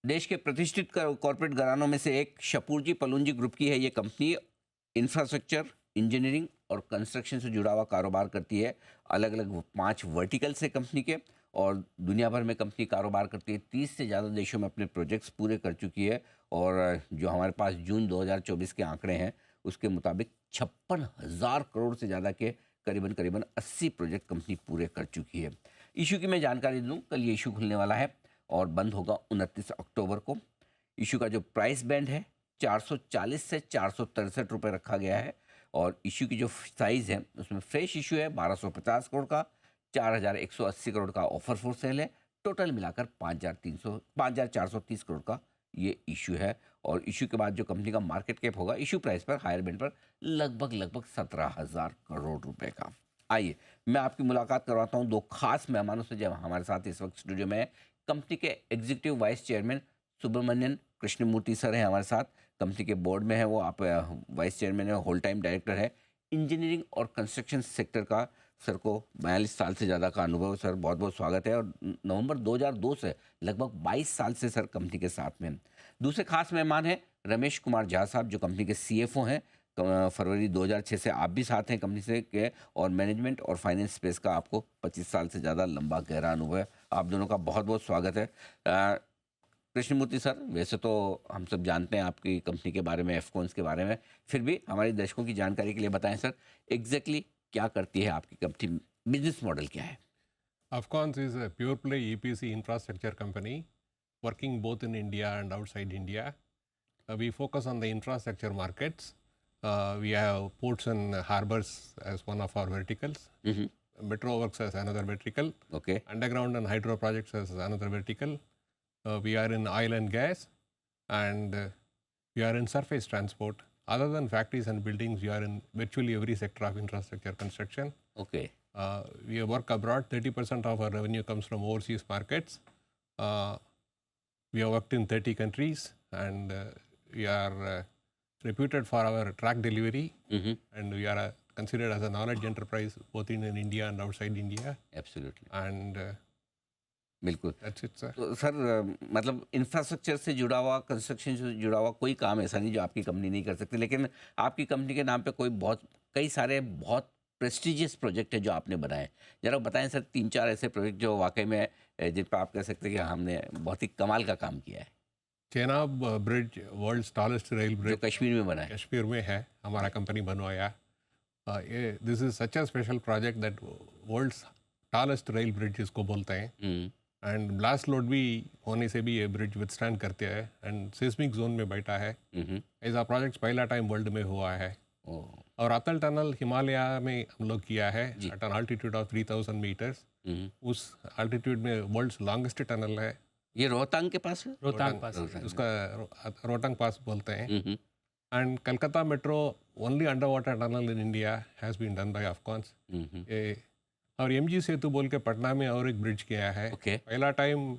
देश के प्रतिष्ठित कॉर्पोरेट घरानों में से एक शपूरजी पलूंजी ग्रुप की है ये कंपनी। इंफ्रास्ट्रक्चर, इंजीनियरिंग और कंस्ट्रक्शन से जुड़ा हुआ कारोबार करती है। अलग अलग 5 वर्टिकल्स है कंपनी के, और दुनिया भर में कंपनी कारोबार करती है। 30 से ज़्यादा देशों में अपने प्रोजेक्ट्स पूरे कर चुकी है। और जो हमारे पास जून 2024 के आंकड़े हैं उसके मुताबिक 56,000 करोड़ से ज़्यादा के करीबन करीबन 80 प्रोजेक्ट कंपनी पूरे कर चुकी है। इशू की मैं जानकारी दूँ, कल ये इशू खुलने वाला है और बंद होगा 29 अक्टूबर को। इशू का जो प्राइस बैंड है 440 से 463 रुपये रखा गया है। और इशू की जो साइज़ है उसमें फ्रेश इशू है 1250 करोड़ का, 4180 करोड़ का ऑफर फॉर सेल है। टोटल मिलाकर 5430 करोड़ का ये इशू है। और इशू के बाद जो कंपनी का मार्केट कैप होगा इशू प्राइस पर, हायर बैंड पर, लगभग 17,000 करोड़ रुपए का। आइए मैं आपकी मुलाकात करवाता हूँ 2 खास मेहमानों से जो हमारे साथ इस वक्त स्टूडियो में है। कंपनी के executive vice chairman Subramanian Krishnamurthy sir हैं हमारे साथ। कंपनी के बोर्ड में है वो, आप वाइस चेयरमैन है, होल टाइम डायरेक्टर है। इंजीनियरिंग और कंस्ट्रक्शन सेक्टर का सर को 42 साल से ज़्यादा का अनुभव है। सर बहुत बहुत स्वागत है। और नवंबर 2002 से लगभग 22 साल से सर कंपनी के साथ में। दूसरे खास मेहमान हैं रमेश कुमार झा साहब, जो कंपनी के CFO हैं। फरवरी 2006 से आप भी साथ हैं कंपनी से के, और मैनेजमेंट और फाइनेंस स्पेस का आपको 25 साल से ज़्यादा लंबा गहरा अनुभव है। आप दोनों का बहुत बहुत स्वागत है। कृष्णमूर्ति सर, वैसे तो हम सब जानते हैं आपकी कंपनी के बारे में, एफकॉन्स के बारे में, फिर भी हमारे दर्शकों की जानकारी के लिए बताएं सर, एग्जैक्टली क्या करती है आपकी कंपनी, बिजनेस मॉडल क्या है? Afcons is a pure play EPC infrastructure company working both in India and outside India. We focus on the infrastructure markets. We have ports and harbors as one of our verticals. Metro works as another vertical. Okay. Underground and hydro projects as another vertical. We are in oil and gas, and we are in surface transport. Other than factories and buildings, we are in virtually every sector of infrastructure construction. Okay. We work abroad. 30% of our revenue comes from overseas markets. We have worked in 30 countries, and we are reputed for our track delivery, and we are considered as a knowledge enterprise both in India and outside India. Absolutely. And बिल्कुल। that's it, sir. तो sir मतलब infrastructure से जुड़ा हुआ, construction से जुड़ा हुआ कोई काम ऐसा नहीं जो आपकी कंपनी नहीं कर सकती, लेकिन आपकी कंपनी के नाम पे कई सारे बहुत प्रेस्टिजियस प्रोजेक्ट है जो आपने बनाए। जरा बताएं सर 3-4 ऐसे प्रोजेक्ट जो वाकई में जिन पर आप कह सकते हैं कि हमने बहुत ही कमाल का काम किया है। Chenab bridge, world's tallest rail जो ब्रिज, कश्मीर में बना है। कश्मीर में है, हमारा कंपनी बनवाया। This is such a special project that world's tallest rail bridge इसको बोलते हैं। एंड ब्लास्ट लोड भी होने से भी ये ब्रिज विथस्टैंड करते हैं, एंड सिस्मिक जोन में बैठा है। ऐसा प्रोजेक्ट पहला टाइम वर्ल्ड में हुआ है। और अतल टनल हिमालय में हम लोग किया है at an altitude of 3000 metres. उस अल्टीट्यूड में वर्ल्ड्स लॉन्गेस्ट टनल है। ये रोहतांग के पास है? रोहतांग पास, उसका रोहतांग पास बोलते हैं। And Calcutta metro only under water tunnel in India has been done by Afcons. और MG सेतु बोल के पटना में और एक ब्रिज किया है। पहला टाइम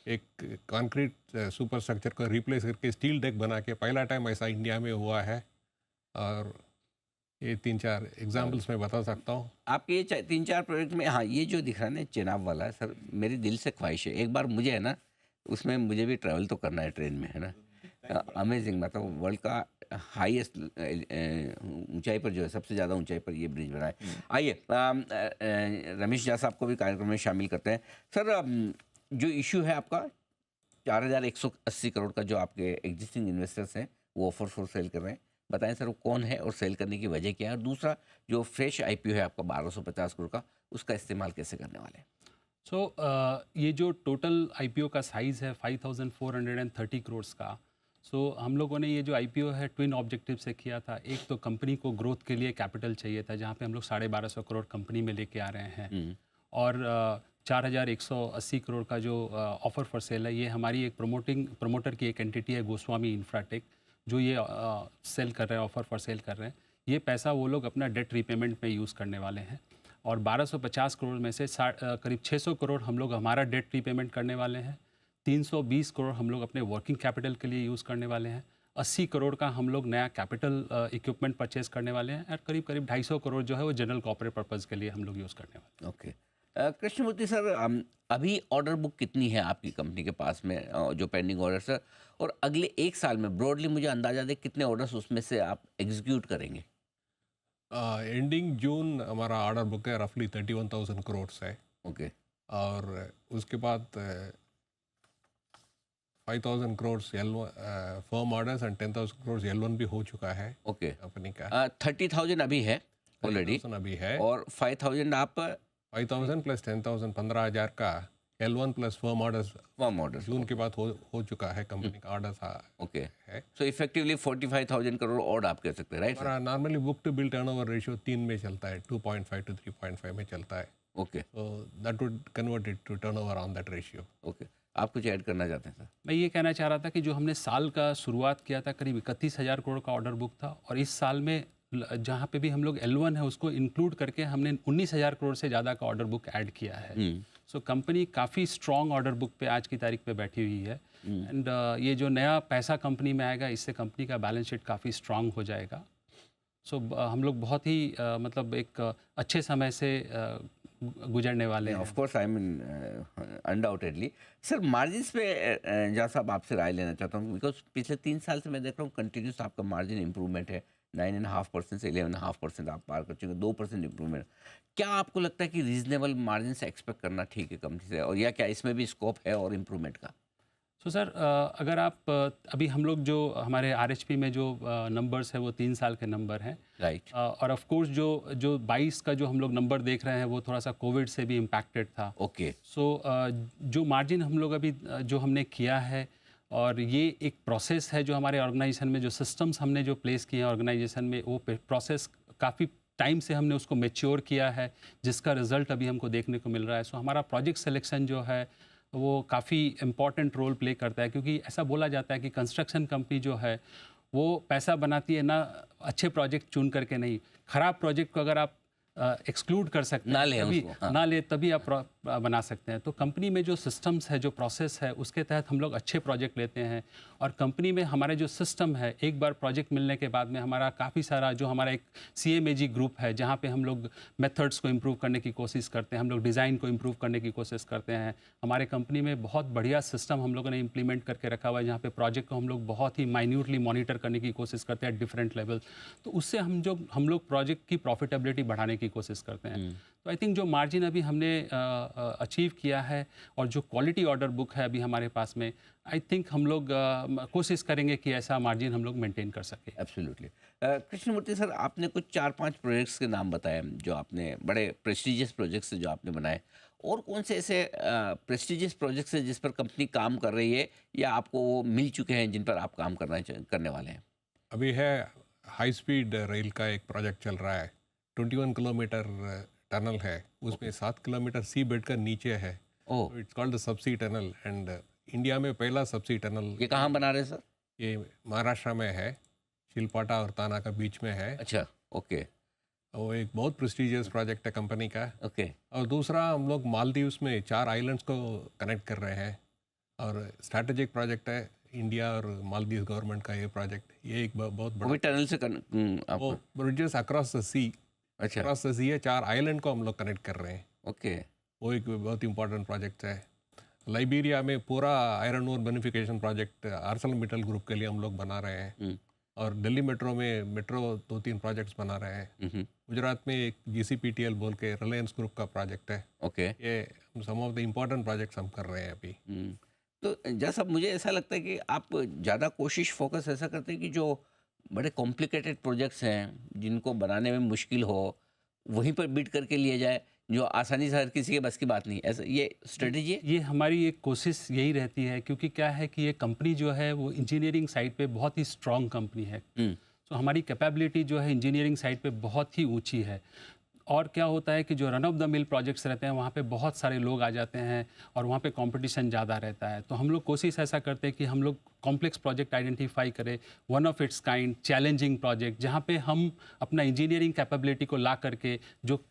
एक कंक्रीट सुपर स्ट्रक्चर को रिप्लेस करके स्टील डेक बना के पहला टाइम ऐसा इंडिया में हुआ है। और ये 3-4 एग्जाम्पल्स मैं बता सकता हूँ आपके ये 3-4 प्रोजेक्ट में। हाँ, ये जो दिख रहा है ना चेनाब वाला, सर मेरी दिल से ख्वाहिश है एक बार मुझे, है ना, उसमें मुझे भी ट्रैवल तो करना है ट्रेन में, है ना। अमेजिंग, मतलब वर्ल्ड का हाईएस्ट ऊंचाई पर जो है, सबसे ज़्यादा ऊंचाई पर ये ब्रिज बना है। आइए रमेश झा साहब को भी कार्यक्रम में शामिल करते हैं। सर जो इशू है आपका 4180 करोड़ का, जो आपके एग्जिस्टिंग इन्वेस्टर्स हैं वो ऑफर फॉर सेल कर रहे हैं, बताएं सर वो कौन है और सेल करने की वजह क्या है? और दूसरा जो फ्रेश IPO है आपका 1250 करोड़ का, उसका इस्तेमाल कैसे करने वाले हैं? ये जो टोटल IPO का साइज़ है 5430 करोड़ का। हम लोगों ने ये जो IPO है ट्विन ऑब्जेक्टिव से किया था। एक तो कंपनी को ग्रोथ के लिए कैपिटल चाहिए था, जहाँ पे हम लोग 1250 करोड़ कंपनी में लेके आ रहे हैं। और 4180 करोड़ का जो ऑफर फॉर सेल है, ये हमारी एक प्रमोटर की एक एंटिटी है गोस्वामी इंफ्राटेक, जो ये सेल कर रहे हैं, ऑफर फॉर सेल कर रहे हैं। ये पैसा वो लोग अपना डेट रीपेमेंट में यूज़ करने वाले हैं। और 1250 करोड़ में से करीब 600 करोड़ हम लोग हमारा डेट रीपेमेंट करने वाले हैं। 320 करोड़ हम लोग अपने वर्किंग कैपिटल के लिए यूज़ करने वाले हैं। 80 करोड़ का हम लोग नया कैपिटल इक्विपमेंट परचेज करने वाले हैं। और करीब 250 करोड़ जो है वो जनरल कॉर्पोरेट पर्पज़ के लिए हम लोग यूज़ करने वाले हैं। ओके, कृष्णमूर्ति सर, अभी ऑर्डर बुक कितनी है आपकी कंपनी के पास में, जो पेंडिंग ऑर्डर्स है, और अगले एक साल में ब्रॉडली मुझे अंदाजा दे कितने ऑर्डर्स उसमें से आप एग्जीक्यूट करेंगे? एंडिंग जून हमारा ऑर्डर बुक है रफली 31,000 करोड़ है। ओके। और उसके बाद 5,000 crore firm orders and 10,000 crore L1 भी हो चुका है ओके। कंपनी का। 30,000 अभी है ऑलरेडी, 30,000 अभी है, और 5,000 आप 5,000 प्लस 10,000 15,000 का L1 plus firm orders firm orders. जून के बाद हो चुका है कंपनी का ऑर्डर्स ओके, है। सो इफेक्टिवली 45,000 करोड़ और आप कह सकते हैं, राइट? हमारा normally book to bill turnover ratio 3 में चलता है, 2.5 to 3.5 में चलता है। Okay So that would convert it to turnover on that ratio. Okay, आप कुछ ऐड करना चाहते हैं सर? मैं ये कहना चाह रहा था कि जो हमने साल का शुरुआत किया था करीब 31,000 करोड़ का ऑर्डर बुक था, और इस साल में जहाँ पे भी हम लोग L1 है उसको इंक्लूड करके हमने 19,000 करोड़ से ज़्यादा का ऑर्डर बुक ऐड किया है। सो कंपनी काफ़ी स्ट्रॉन्ग ऑर्डर बुक पे आज की तारीख पे बैठी हुई है। एंड ये जो नया पैसा कंपनी में आएगा, इससे कंपनी का बैलेंस शीट काफ़ी स्ट्रांग हो जाएगा। सो हम लोग बहुत ही मतलब एक अच्छे समय से गुजरने वाले हैं। Of course, I mean undoubtedly. Sir, margins पे जहाँ साहब आपसे राय लेना चाहता हूँ, बिकॉज पिछले 3 साल से मैं देख रहा हूँ कंटिन्यूस आपका मार्जिन इंप्रूवमेंट है। 9.5% से 11.5% आप पार कर चुके, 2% इंप्रूवमेंट। क्या आपको लगता है कि रीजनेबल मार्जिन से एक्सपेक्ट करना ठीक है कंपनी से, और या क्या इसमें भी स्कोप है और इम्प्रूवमेंट का? सो सर, अगर आप अभी हम लोग जो हमारे आरएचपी में जो नंबर्स है वो 3 साल के नंबर हैं, राइट। और ऑफ कोर्स जो 22 का जो हम लोग नंबर देख रहे हैं वो थोड़ा सा कोविड से भी इम्पैक्टेड था। ओके। सो जो मार्जिन हम लोग अभी जो हमने किया है, और ये एक प्रोसेस है जो हमारे ऑर्गेनाइजेशन में जो सिस्टम्स हमने जो प्लेस किए हैं ऑर्गेनाइजेशन में, वो प्रोसेस काफ़ी टाइम से हमने उसको मैच्योर किया है, जिसका रिजल्ट अभी हमको देखने को मिल रहा है। सो हमारा प्रोजेक्ट सिलेक्शन जो है वो काफ़ी इम्पॉर्टेंट रोल प्ले करता है, क्योंकि ऐसा बोला जाता है कि कंस्ट्रक्शन कंपनी जो है वो पैसा बनाती है ना अच्छे प्रोजेक्ट चुन करके नहीं, ख़राब प्रोजेक्ट को अगर आप एक्सक्लूड कर सकते हैं ना लें तभी उसको, हाँ। ना ले तभी आप बना सकते हैं। तो कंपनी में जो सिस्टम्स है, जो प्रोसेस है, उसके तहत हम लोग अच्छे प्रोजेक्ट लेते हैं। और कंपनी में हमारे जो सिस्टम है, एक बार प्रोजेक्ट मिलने के बाद में हमारा काफ़ी सारा जो हमारा एक CMAG ग्रुप है, जहाँ पे हम लोग मेथड्स को इम्प्रूव करने की कोशिश करते हैं, हम लोग डिज़ाइन को इम्प्रूव करने की कोशिश करते हैं। हमारे कंपनी में बहुत बढ़िया सिस्टम हम लोगों ने इम्प्लीमेंट करके रखा हुआ है, जहाँ पे प्रोजेक्ट को हम लोग बहुत ही माइन्यूटली मॉनिटर करने की कोशिश करते हैं डिफरेंट लेवल। तो उससे हम लोग प्रोजेक्ट की प्रॉफिटेबिलिटी बढ़ाने की कोशिश करते हैं। तो आई थिंक जो मार्जिन अभी हमने अचीव किया है, और जो क्वालिटी ऑर्डर बुक है अभी हमारे पास में, आई थिंक हम लोग कोशिश करेंगे कि ऐसा मार्जिन हम लोग मेंटेन कर सकें। एब्सोल्युटली। कृष्णमूर्ति सर, आपने कुछ 4-5 प्रोजेक्ट्स के नाम बताए जो आपने बड़े प्रेस्टिजियस प्रोजेक्ट्स जो आपने बनाए, और कौन से ऐसे प्रेस्टिजियस प्रोजेक्ट्स हैं जिस पर कंपनी काम कर रही है, या आपको वो मिल चुके हैं जिन पर आप काम करने वाले हैं? अभी है हाई स्पीड रेल का एक प्रोजेक्ट चल रहा है, 21 किलोमीटर टनल है, उसमें 7 किलोमीटर सी बेड का नीचे है। Oh, it's called the subsea tunnel, and India में पहला सबसी टनल। ये कहाँ बना रहे हैं सर? ये महाराष्ट्र में है, शिलपाटा और ताना का बीच में है। अच्छा, ओके वो एक बहुत प्रेस्टिजियस प्रोजेक्ट है कंपनी का। ओके। और दूसरा, हम लोग मालदीव्स में 4 आइलैंड्स को कनेक्ट कर रहे हैं, और स्ट्रैटेजिक प्रोजेक्ट है इंडिया और मालदीव गवर्नमेंट का ये प्रोजेक्ट। ये एक बहुत वो बड़ा, भी टनल से वो आपको? ब्रिजेस अक्रॉस द सी, अच्छा, अक्रॉस द सी है, 4 आइलैंड को हम लोग कनेक्ट कर रहे हैं। ओके। वो एक बहुत इंपॉर्टेंट प्रोजेक्ट है। लाइबेरिया में पूरा iron ore beneficiation project ArcelorMittal group के लिए हम लोग बना रहे हैं। और दिल्ली मेट्रो में 2-3 प्रोजेक्ट्स बना रहे हैं। गुजरात में एक GCPTL बोल के रिलायंस ग्रुप का प्रोजेक्ट है। ओके। ये सम ऑफ द इम्पोर्टेंट प्रोजेक्ट्स हम कर रहे हैं अभी। तो जैसा मुझे ऐसा लगता है कि आप ज़्यादा कोशिश फोकस ऐसा करते हैं कि जो बड़े कॉम्प्लिकेटेड प्रोजेक्ट्स हैं जिनको बनाने में मुश्किल हो, वहीं पर बिड करके लिए जाए, जो आसानी से हर किसी के बस की बात नहीं। ऐसा ये स्ट्रेटेजी है? ये हमारी एक कोशिश यही रहती है, क्योंकि क्या है कि ये कंपनी जो है वो इंजीनियरिंग साइड पे बहुत ही स्ट्रांग कंपनी है। तो हमारी कैपेबिलिटी जो है इंजीनियरिंग साइड पे बहुत ही ऊंची है। और क्या होता है कि जो run of the mill projects रहते हैं वहाँ पे बहुत सारे लोग आ जाते हैं, और वहाँ पे कंपटीशन ज़्यादा रहता है। तो हम लोग कोशिश ऐसा करते हैं कि हम लोग कॉम्प्लेक्स प्रोजेक्ट आइडेंटिफाई करें, one of its kind challenging project, जहाँ पे हम अपना इंजीनियरिंग कैपेबिलिटी को ला करके जो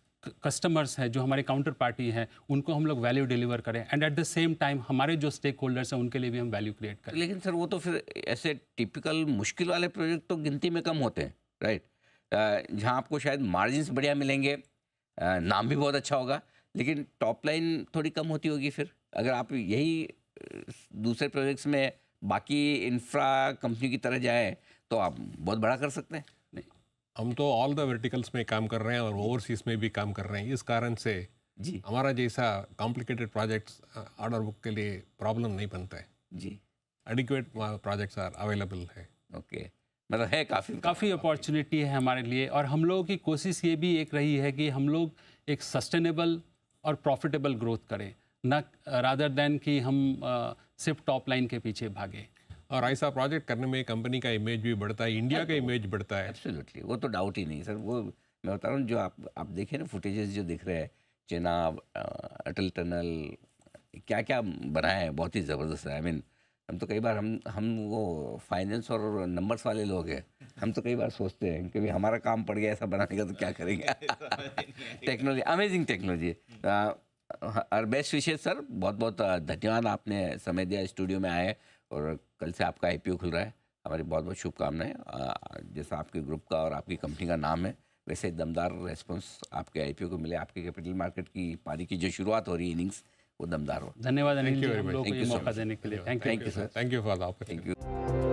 कस्टमर्स हैं, जो हमारे काउंटर पार्टी हैं, उनको हम लोग वैल्यू डिलीवर करें, and at the same time हमारे जो स्टेक होल्डर्स हैं उनके लिए भी हम वैल्यू क्रिएट करें। लेकिन सर, वो तो फिर ऐसे टिपिकल मुश्किल वाले प्रोजेक्ट तो गिनती में कम होते हैं, राइट? जहाँ आपको शायद मार्जिन्स बढ़िया मिलेंगे, नाम भी बहुत अच्छा होगा, लेकिन टॉप लाइन थोड़ी कम होती होगी फिर, अगर आप यही दूसरे प्रोजेक्ट्स में बाकी इंफ्रा कंपनी की तरह जाएं तो आप बहुत बड़ा कर सकते हैं। नहीं, हम तो ऑल द वर्टिकल्स में काम कर रहे हैं और ओवरसीज में भी काम कर रहे हैं। इस कारण से जी हमारा जैसा कॉम्प्लिकेटेड प्रोजेक्ट्स ऑर्डर बुक के लिए प्रॉब्लम नहीं बनता है। जी एडिक्वेट प्रोजेक्ट्स आर अवेलेबल है। ओके, मतलब है काफ़ी अपॉर्चुनिटी है हमारे लिए। और हम लोगों की कोशिश ये भी एक रही है कि हम लोग एक सस्टेनेबल और प्रॉफिटेबल ग्रोथ करें, न रादर देन कि हम सिर्फ टॉप लाइन के पीछे भागें। और ऐसा प्रोजेक्ट करने में कंपनी का इमेज भी बढ़ता है, इंडिया का इमेज बढ़ता है। एब्सोल्युटली, वो तो डाउट ही नहीं सर। वो मैं बता रहा हूँ, जो आप देखें ना फुटेजेस जो दिख रहे हैं, चेनाब, अटल टनल, क्या क्या बनाया है, बहुत ही ज़बरदस्त है। आई मीन हम तो कई बार हम वो फाइनेंस और नंबर्स वाले लोग हैं, हम तो कई बार सोचते हैं कि भाई हमारा काम पड़ गया ऐसा बनाने का तो क्या करेंगे। Technology, amazing technology. और बेस्ट विशेष सर, बहुत बहुत धन्यवाद, आपने समय दिया, स्टूडियो में आए, और कल से आपका IPO खुल रहा है, हमारी बहुत बहुत शुभकामनाएं। जैसा आपके ग्रुप का और आपकी कंपनी का नाम है, वैसे दमदार रेस्पॉन्स आपके IPO को मिले, आपके कैपिटल मार्केट की पारी की जो शुरुआत हो रही है इनिंग्स, वो दमदार हो। धन्यवाद अनिल जी, very हम much. लोगों को Thank ये you so मौका much. देने के लिए। Thank you, sir. Thank you for the opportunity. Thank you.